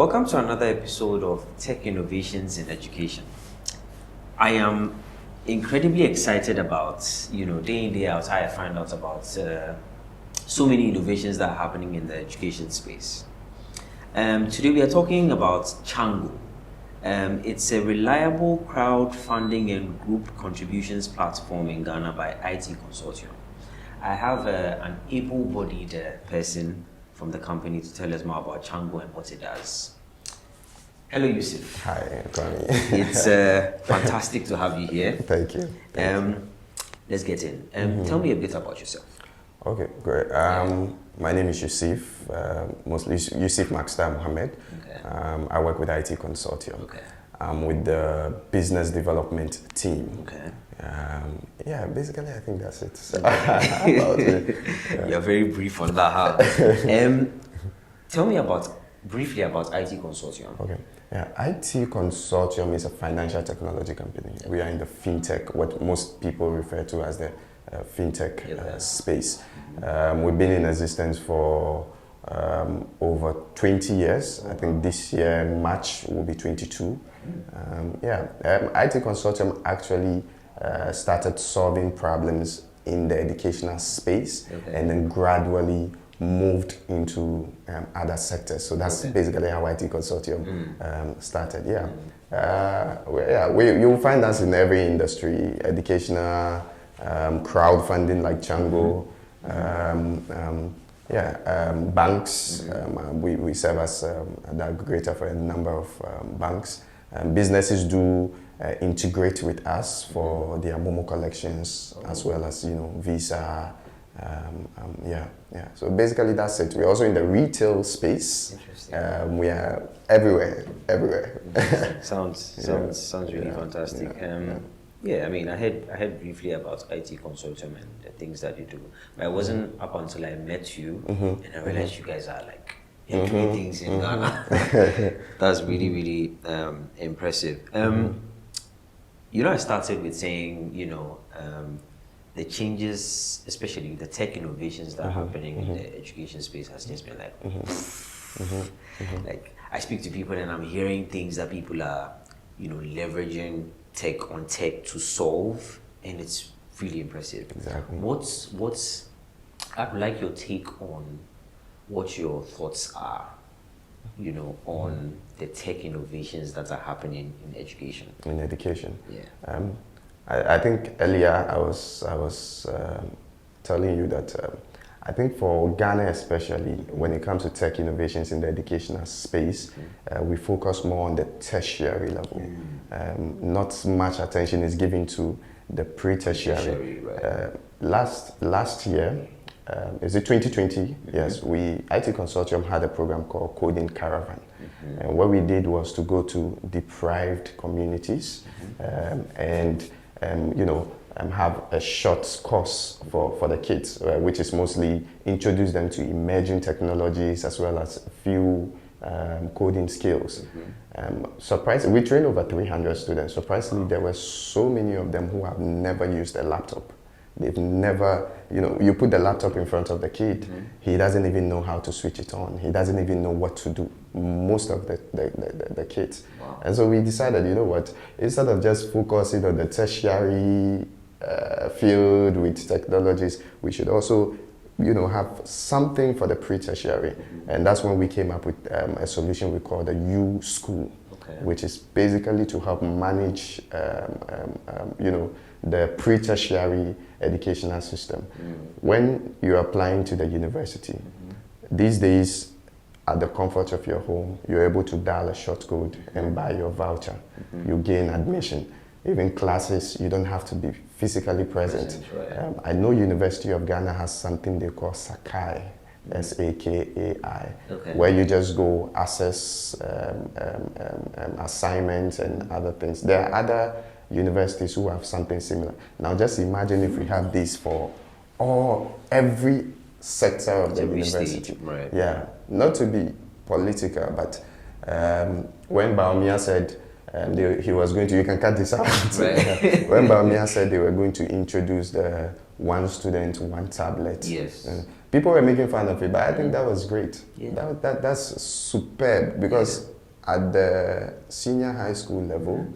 Welcome to another episode of Tech Innovations in Education. I am incredibly excited about, day in, day out, how I find out about so many innovations that are happening in the education space. Today we are talking about CHANGO. It's a reliable crowdfunding and group contributions platform in Ghana by IT Consortium. I have an able-bodied person from the company to tell us more about CHANGO and what it does. Hello, Yussif. Hi, Tony. It's fantastic to have you here. Thank you. Let's get in. Tell me a bit about yourself. Okay, great. My name is Yussif, mostly Yussif Markstar Mohammed. Okay. I work with IT Consortium. Okay. I'm with the business development team. Okay. Basically, I think that's it. So, about it. Yeah. You're very brief on that. Huh? Tell me briefly about IT Consortium. Okay. Yeah, IT Consortium is a financial technology company. Okay. We are in the fintech, what most people refer to as the fintech space. We've been in existence for over 20 years. I think this year, March, will be 22. IT Consortium actually started solving problems in the educational space, and then gradually moved into other sectors. So that's basically how IT Consortium started. You'll find us in every industry: educational, crowdfunding like CHANGO, banks. We serve as the aggregator for a number of banks. Businesses do integrate with us for their Momo collections, as well as Visa. So basically that's it. We're also in the retail space. We are everywhere. Sounds really fantastic. I heard briefly about IT Consortium and the things that you do, but it wasn't up until I met you and I realized you guys are like doing things in Ghana. That's really, really impressive. I started with saying, the changes, especially the tech innovations that are happening in the education space, has just been like, like I speak to people and I'm hearing things that people are, leveraging tech on tech to solve, and it's really impressive. Exactly. I'd like your take on what your thoughts are, on the tech innovations that are happening in education. In education. Yeah. I think earlier I was telling you that I think for Ghana especially, when it comes to tech innovations in the educational space, we focus more on the tertiary level. Not much attention is given to the pre-tertiary. Right. Last year, is it 2020? Yes, IT Consortium had a program called Coding Caravan. And what we did was to go to deprived communities and have a short course for the kids, which is mostly introduce them to emerging technologies as well as a few coding skills. Surprisingly, we trained over 300 students. Surprisingly, there were so many of them who have never used a laptop. They've never, you put the laptop in front of the kid, he doesn't even know how to switch it on. He doesn't even know what to do, most of the kids. Wow. And so we decided, instead of just focusing on the tertiary field with technologies, we should also, have something for the pre-tertiary. And that's when we came up with a solution we call the U School, which is basically to help manage, the pre-tertiary educational system. When you're applying to the university, these days, at the comfort of your home, you're able to dial a short code and buy your voucher. You gain admission. Even classes, you don't have to be physically present. Right. I know University of Ghana has something they call Sakai, SAKAI, where you just go access assignments and other things. There are other universities who have something similar. Now just imagine if we have this for every sector of the university. Stage, right. Yeah, not to be political, but when Baumia said he was going to, you can cut this out. Right. When Baumia said they were going to introduce the one student, one tablet. Yes. People were making fun of it, but I think that was great. Yeah. That's superb because at the senior high school level,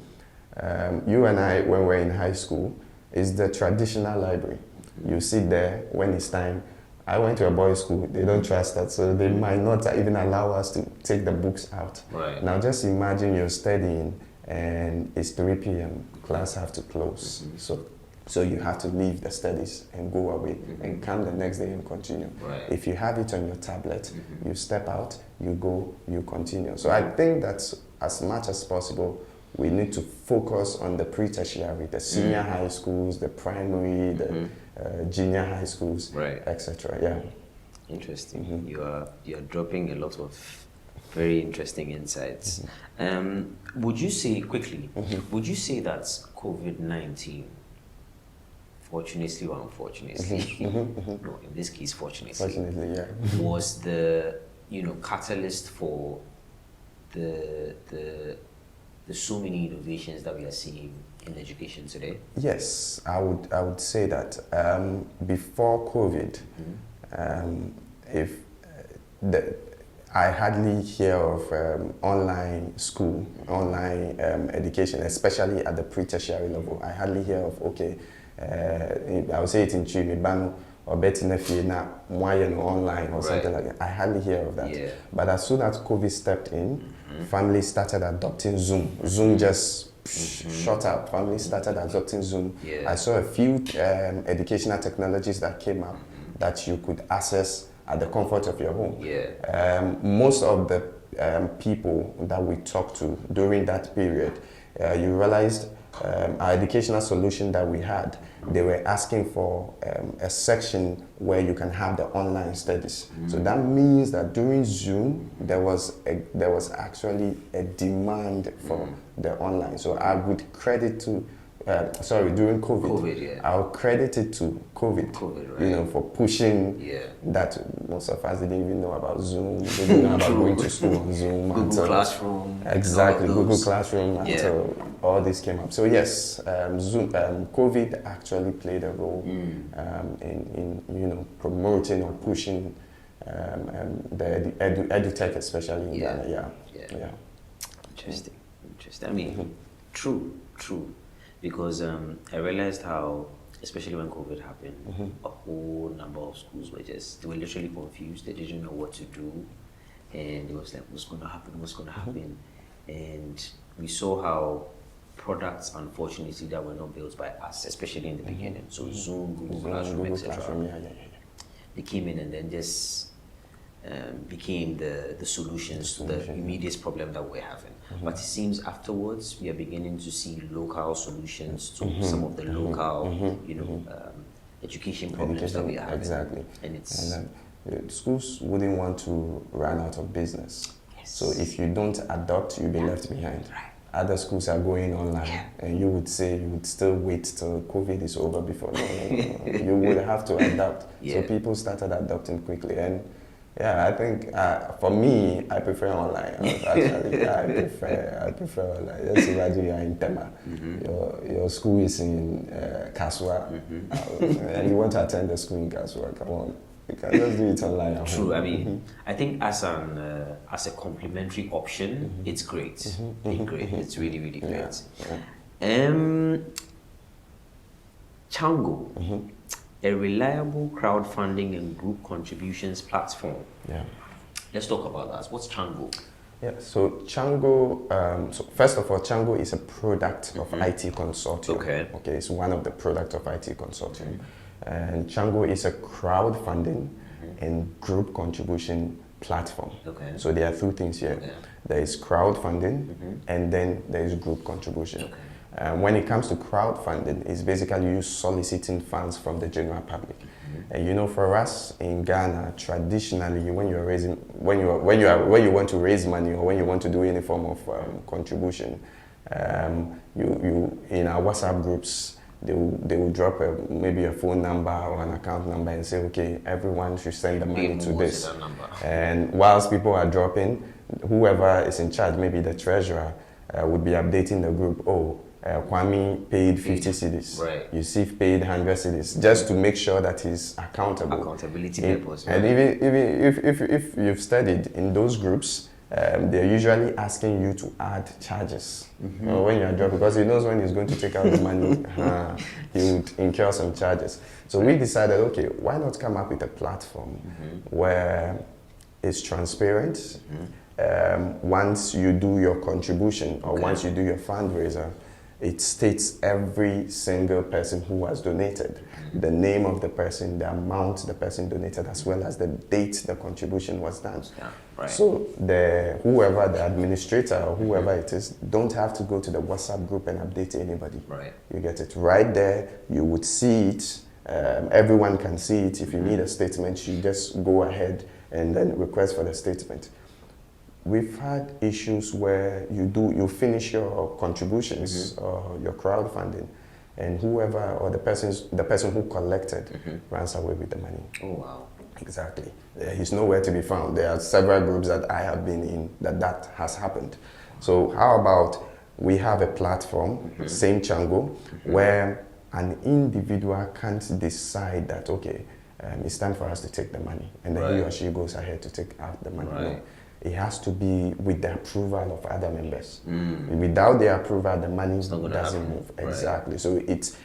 you and I, when we're in high school, is the traditional library. You sit there when it's time. I went to a boys' school. They don't trust us, so they might not even allow us to take the books out. Right. Now, just imagine you're studying and it's 3 p.m. Class have to close. So you have to leave the studies and go away and come the next day and continue. Right. If you have it on your tablet, you step out, you go, you continue. So I think that as much as possible, we need to focus on the pre-tertiary, the senior high schools, the primary, the junior high schools, right, etc. Yeah. Interesting. You're dropping a lot of very interesting insights. Would you say quickly? Would you say that COVID-19, fortunately or unfortunately, no, in this case, fortunately, yeah, was the catalyst for the so many innovations that we are seeing in education today? Yes, I would say that before COVID, I hardly hear of online school, online education, especially at the pre-tertiary level. I hardly hear of I would say it in Chimibano or Betinefina, online or something like that. I hardly hear of that. Yeah. But as soon as COVID stepped in, families started adopting Zoom. Zoom just shot up. Families started adopting Zoom. Yeah. I saw a few educational technologies that came up that you could access at the comfort of your home. Yeah. Most of the people that we talked to during that period, you realized our educational solution that we had, they were asking for a section where you can have the online studies. So that means that during Zoom, there was actually a demand for the online. So I would credit to, during COVID, I'll credit it to COVID, right, for pushing that. Most of us didn't even know about Zoom. They didn't know about going to school on Zoom. Google Classroom. Exactly, Google Classroom until all this came up. So yes, Zoom, COVID actually played a role in promoting or pushing the edutech, especially in Ghana. Yeah. Interesting. I mean, true. Because I realized how, especially when COVID happened, a whole number of schools they were literally confused. They didn't know what to do. And it was like, what's going to happen? And we saw how products, unfortunately, that were not built by us, especially in the beginning. So Zoom, Google Classroom, etc. They came in and then just became the solutions to the immediate problem that we're having. But it seems afterwards we are beginning to see local solutions to some of the local, education problems that we are having. Exactly. And schools wouldn't want to run out of business. Yes. So if you don't adopt, you'll be left behind. Right. Other schools are going online, and you would say you would still wait till COVID is over before. No. You would have to adapt. So people started adopting quickly, and I think for me, I prefer online. Actually, I prefer online. Just imagine you're in Tema, your school is in Kaswa, and you want to attend the school in Kaswa. Come on. You can just do it online. True. I mean, I think as a complementary option, it's great. It's really, really great. CHANGO, a reliable crowdfunding and group contributions platform. Yeah. Let's talk about that. What's CHANGO? Yeah. So CHANGO. So first of all, CHANGO is a product of IT Consortium. Okay. It's one of the products of IT Consortium. And CHANGO is a crowdfunding and group contribution platform. Okay. So there are two things here. Okay. There is crowdfunding and then there is group contribution. Okay. When it comes to crowdfunding, it's basically you soliciting funds from the general public. And for us in Ghana, traditionally, when you want to raise money or when you want to do any form of contribution, you in our WhatsApp groups, they will drop maybe a phone number or an account number and say, okay, everyone should send the money to this. And whilst people are dropping, whoever is in charge, maybe the treasurer, would be updating the group, Kwame paid 50 cedis. Right. Yussif paid 100 cedis, just to make sure that he's accountable. Accountability purpose. And even if you've studied in those groups, they're usually asking you to add charges when you're dropping, because he knows when he's going to take out the money, he would incur some charges. So we decided, okay, why not come up with a platform where it's transparent. Once you do your contribution or once you do your fundraiser, it states every single person who has donated, the name of the person, the amount the person donated, as well as the date the contribution was done. Yeah, right. So whoever the administrator or whoever it is, don't have to go to the WhatsApp group and update anybody. Right. You get it right there. You would see it. Everyone can see it. If you need a statement, you just go ahead and then request for the statement. We've had issues where you finish your contributions or your crowdfunding, and whoever or the person who collected runs away with the money. Oh wow! Exactly. He's nowhere to be found. There are several groups that I have been in that has happened. So how about we have a platform, same CHANGO, where an individual can't decide that okay, it's time for us to take the money, and then he or she goes ahead to take out the money. Right. No. It has to be with the approval of other members. Without their approval, the money doesn't move. Exactly. So it's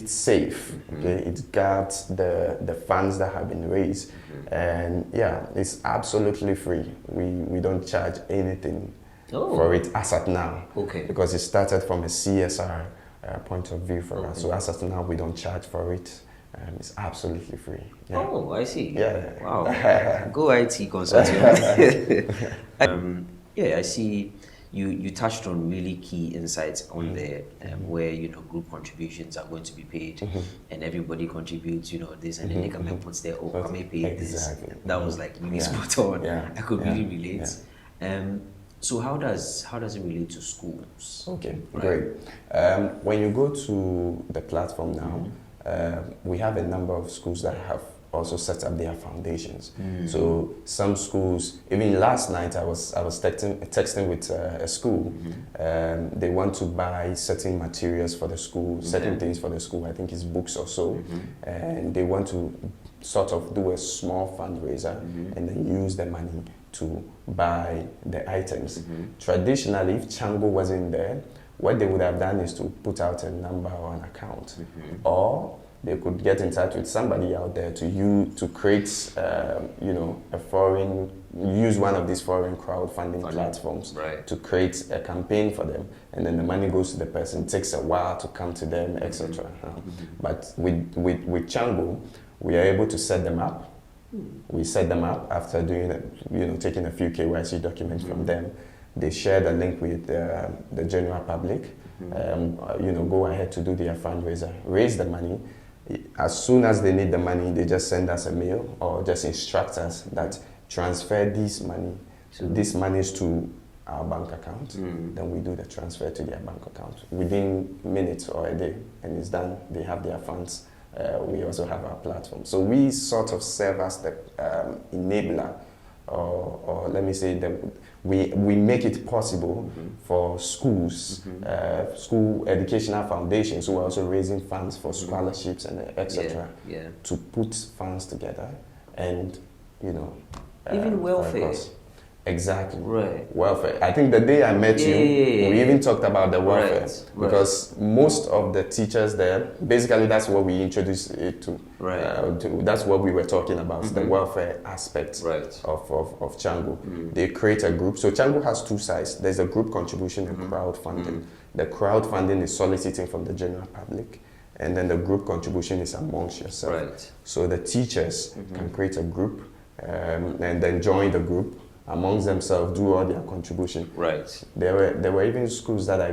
safe. Okay, it guards the funds that have been raised, and yeah, it's absolutely free. We don't charge anything for it as at now. Okay. Because it started from a CSR point of view for us. So as at now, we don't charge for it. It's absolutely free. Yeah. Oh, I see. Yeah. Wow. Go IT Consortium. Yeah, I see. You touched on really key insights on there, where group contributions are going to be paid, and everybody contributes. This, and then the government puts their come pay this. That was like really spot on. Yeah. I could really relate. Yeah. So how does it relate to schools? Okay, great. When you go to the platform now. We have a number of schools that have also set up their foundations. So some schools, even last night I was texting with a school. They want to buy certain materials for the school, certain things for the school. I think it's books or so, and they want to sort of do a small fundraiser and then use the money to buy the items. Traditionally, if CHANGO wasn't there, what they would have done is to put out a number or an account, or they could get in touch with somebody out there to create, use one of these foreign crowdfunding platforms to create a campaign for them, and then the money goes to the person. It takes a while to come to them, etc. But with CHANGO, we are able to set them up. We set them up after doing, taking a few KYC documents from them. They share the link with the general public, go ahead to do their fundraiser, raise the money. As soon as they need the money, they just send us a mail or just instruct us that transfer this money. So this money is to our bank account. Then we do the transfer to their bank account within minutes or a day, and it's done. They have their funds. We also have our platform. So we sort of serve as the enabler, or let me say that we make it possible for schools, school educational foundations who are also raising funds for scholarships and etc. To put funds together and even welfare. Exactly. Right. Welfare. I think the day I met you, we even talked about the welfare because most of the teachers there, basically that's what we introduced it to. That's what we were talking about, the welfare aspect of CHANGO. They create a group. So CHANGO has two sides. There's a group contribution and crowdfunding. The crowdfunding is soliciting from the general public, and then the group contribution is amongst yourself. So the teachers can create a group and then join the group amongst themselves, do all their contribution. There were even schools that I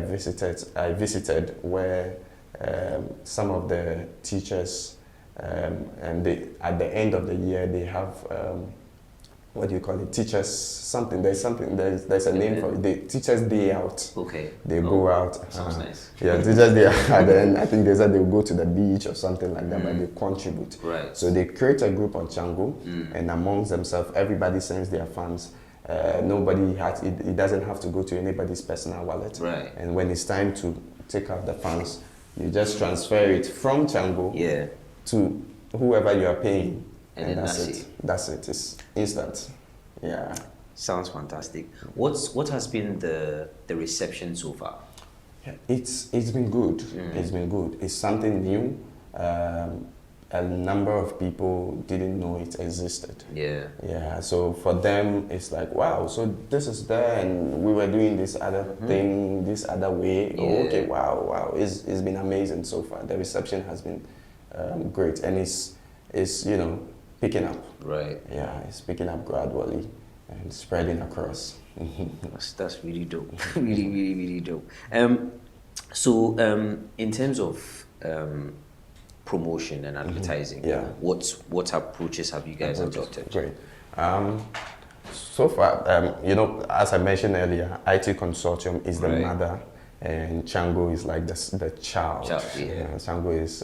visited where some of the teachers and at the end of the year they have what do you call it? Teachers something. There's a name for it. The Teachers Day Out. They go out. Sounds nice. Yeah, Teachers Day Out. And then I think they said they'll go to the beach or something like that, but they contribute. So they create a group on CHANGO, and amongst themselves, everybody sends their funds. Nobody has, it doesn't have to go to anybody's personal wallet. Right. And when it's time to take out the funds, you just transfer it from CHANGO to whoever you are paying. And that's it. That's it. It's instant. Yeah. Sounds fantastic. What has been the reception so far? Yeah, it's been good. It's been good. It's something new. A number of people didn't know it existed. Yeah. So for them, it's like, wow. So this is there, and we were doing this other thing, this other way. Oh, okay. Wow. It's been amazing so far. The reception has been great, and it's picking up. Right. Yeah, it's picking up gradually and spreading across. That's really dope. really dope. So in terms of promotion and advertising, what approaches have you guys adopted? Great. So far, as I mentioned earlier, IT Consortium is the mother, and CHANGO is like the child. CHANGO is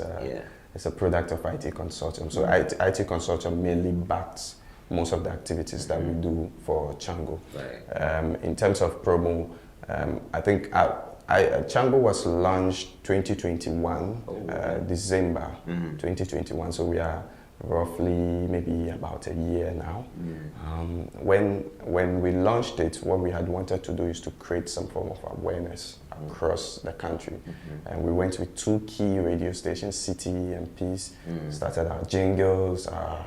it's a product of IT Consortium. So IT Consortium mainly backs most of the activities that we do for CHANGO. Right. In terms of promo, I think CHANGO was launched 2021, December 2021. So we are roughly maybe about a year now. When we launched it, what we had wanted to do is to create some form of awareness across the country. And we went with 2 key radio stations, City and Peace, started our jingles, our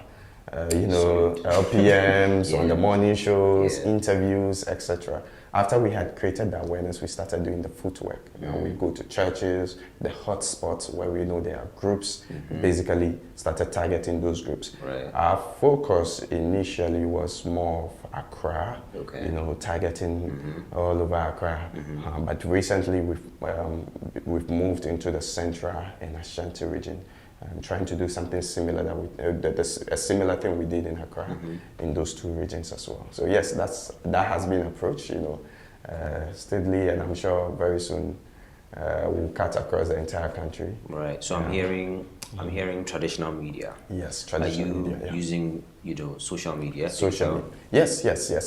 LPMs on the morning shows, interviews, etc. After we had created the awareness, we started doing the footwork. We go to churches, the hot spots where we know there are groups, basically started targeting those groups. Right. Our focus initially was more of Accra, targeting all over Accra. But recently we've moved into the Central and Ashanti region. Trying to do something similar a similar thing we did in Accra in those 2 regions as well. So yes, that has been approached, steadily, and I'm sure very soon we'll cut across the entire country. Right. So I'm hearing traditional media. Yes, traditional media. Are you using social media? Social. Yes.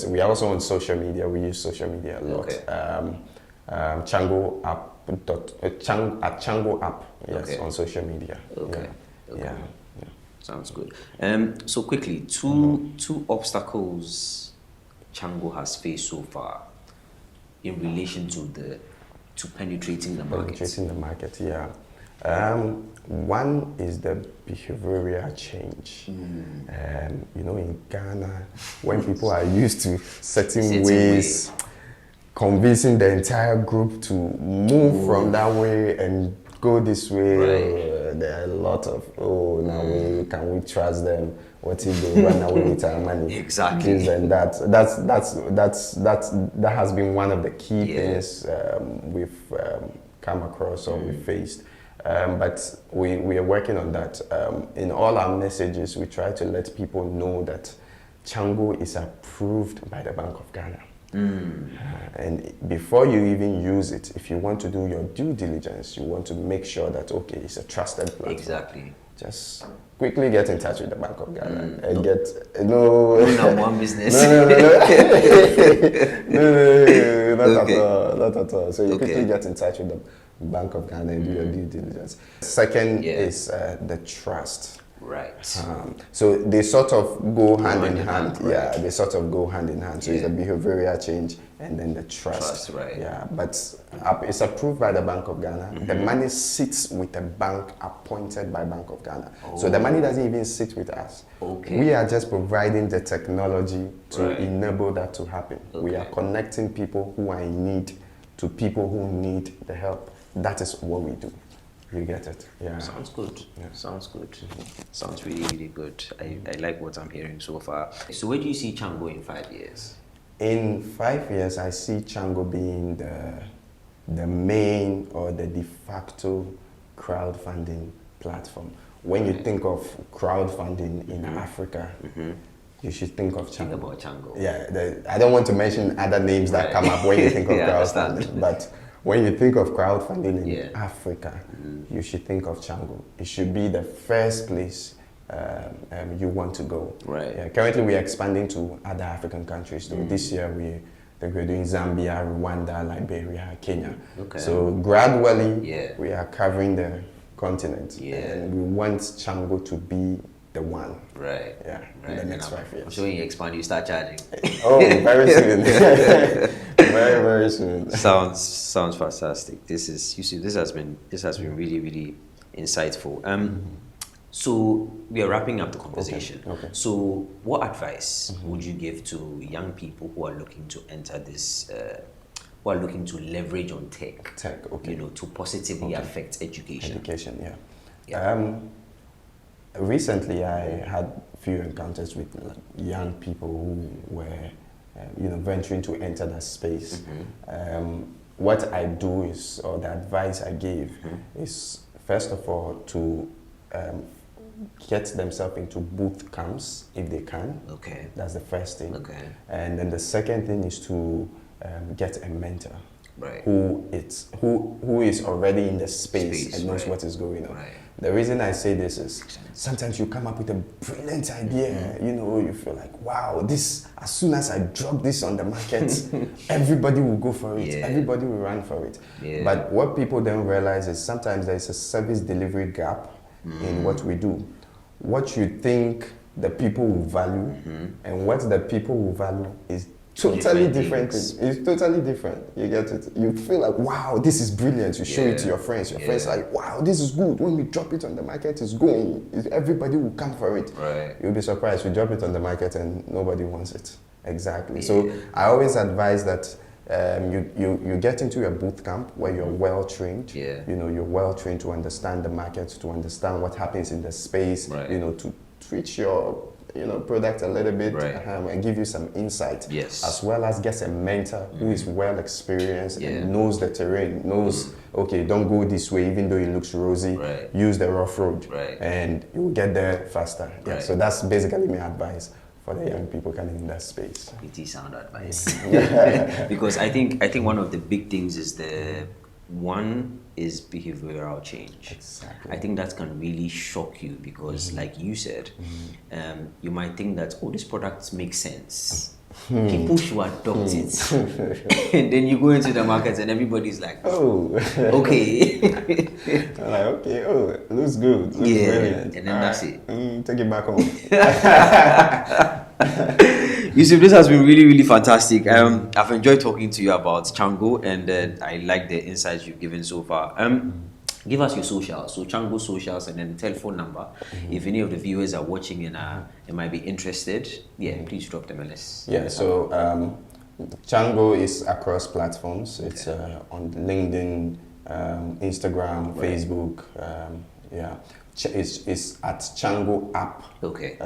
We are also on social media. We use social media a lot. Okay. CHANGO app. CHANGO app, on social media. Okay. Yeah. Sounds good. So quickly, two obstacles CHANGO has faced so far in relation to penetrating the market. Penetrating the market, yeah. One is the behavioral change. In Ghana, when people are used to certain ways, convincing the entire group to move from that way and go this way. There are a lot of can we trust them? What if they run away with our money? Exactly. And that has been one of the key things we've come across or we faced. But we are working on that. In all our messages, we try to let people know that CHANGO is approved by the Bank of Ghana. And before you even use it, if you want to do your due diligence, you want to make sure that, it's a trusted platform. Exactly. Just quickly get in touch with the Bank of Ghana and get, one business. Not at all. So you quickly get in touch with the Bank of Ghana and do your due diligence. Second is the trust. Right. So they sort of go hand in hand. Yeah, they sort of go hand in hand. So it's the behavioral change and then the trust. Right. Yeah, but it's approved by the Bank of Ghana. The money sits with a bank appointed by Bank of Ghana. So the money doesn't even sit with us. Okay. We are just providing the technology to enable that to happen. We are connecting people who are in need to people who need the help. That is what we do. You get it. Yeah. Sounds good. Yeah. Sounds good. Sounds really, really good. I like what I'm hearing so far. So where do you see CHANGO in 5 years? In 5 years, I see CHANGO being the main or the de facto crowdfunding platform. When you think of crowdfunding in Africa, you should think of CHANGO. Think about CHANGO. Yeah. I don't want to mention other names that come up when you think of crowdfunding, but when you think of crowdfunding in Africa, you should think of CHANGO. It should be the first place you want to go. Right. Yeah, currently, we are expanding to other African countries. So this year, we're doing Zambia, Rwanda, Liberia, Kenya. Okay. So gradually, we are covering the continent. Yeah. And we want CHANGO to be the one. Right. Yeah. Right. In the next 5 years. I'm sure when you expand, you start charging. Oh, very soon. Very, very soon. Sounds fantastic. This is, you see, this has been really, really insightful. So we are wrapping up the conversation. Okay. So what advice would you give to young people who are looking to enter this, who are looking to leverage on tech? Okay. To positively affect education. Yeah. Recently, I had a few encounters with young people who were, venturing to enter that space. What I do is, or the advice I give is, first of all, to get themselves into boot camps if they can. Okay. That's the first thing. Okay. And then the second thing is to get a mentor. Right. Who is already in the space and knows what is going on. Right. The reason I say this is sometimes you come up with a brilliant idea, you feel like, wow, this, as soon as I drop this on the market, everybody will go for it, everybody will run for it. Yeah. But what people don't realize is sometimes there's a service delivery gap in what we do. What you think the people will value and what the people will value is totally different. It's totally different. You get it? You feel like, wow, this is brilliant. You show it to your friends. Your friends are like, wow, this is good. When we drop it on the market, it's going. Everybody will come for it. Right. You'll be surprised. We drop it on the market and nobody wants it. Exactly. So I always advise that you get into your boot camp where you're well trained. You're well trained to understand the market, to understand what happens in the space. To treat your product a little bit and give you some insight, as well as get a mentor who is well experienced and knows the terrain, knows, okay, don't go this way even though it looks rosy, use the rough road, and you will get there faster. So that's basically my advice for the young people coming in that space. Pretty sound advice. Because I think one of the big things is behavioral change. Exactly. I think that can really shock you because, like you said, you might think that, oh, this product makes sense. People should adopt it. And then you go into the market and everybody's like, oh, okay. I'm like, okay, oh, it looks good. Looks brilliant. And then that's it. Take it back home. Yussif, this has been really, really fantastic. I've enjoyed talking to you about CHANGO, and I like the insights you've given so far. Give us your socials, so CHANGO socials, and then the telephone number. If any of the viewers are watching and might be interested, please drop them a list. So CHANGO is across platforms. It's on LinkedIn, Instagram, Facebook. It's at CHANGO app. Okay.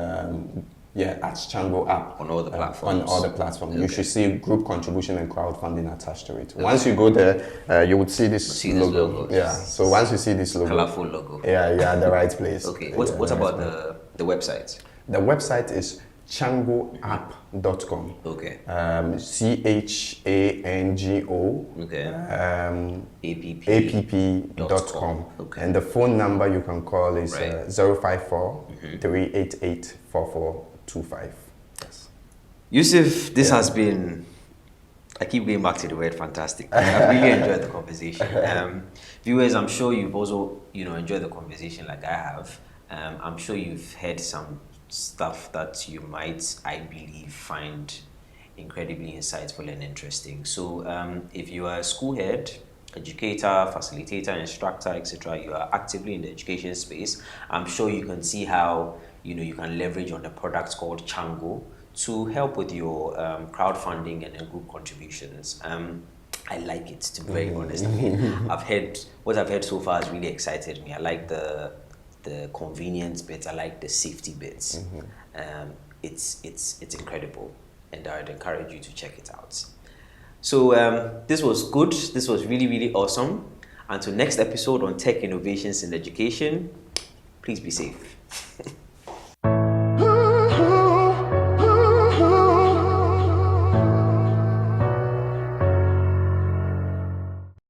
At CHANGO app. On all the platforms. On all the platforms. Okay. You should see group contribution and crowdfunding attached to it. Once you go there, you would see this logo. So once you see this logo. Colorful logo. You're at the right place. Okay. What about the website? The website is changoapp.com. Okay. CHANGO. Okay. app.com. Okay. And the phone number you can call is 054 388 4425. Yes. Yussif, this has been, I keep going back to the word fantastic. I've really enjoyed the conversation. Viewers, I'm sure you've also enjoyed the conversation like I have. I'm sure you've heard some stuff that you might, I believe, find incredibly insightful and interesting. So if you are a school head, educator, facilitator, instructor, etc., you are actively in the education space, I'm sure you can see how you can leverage on the product called CHANGO to help with your crowdfunding and group contributions. I like it, to be very honest. I mean, what I've heard so far has really excited me. I like the convenience bits. I like the safety bits. It's incredible, and I'd encourage you to check it out. So this was good. This was really, really awesome. Until next episode on Tech Innovations in Education, please be safe.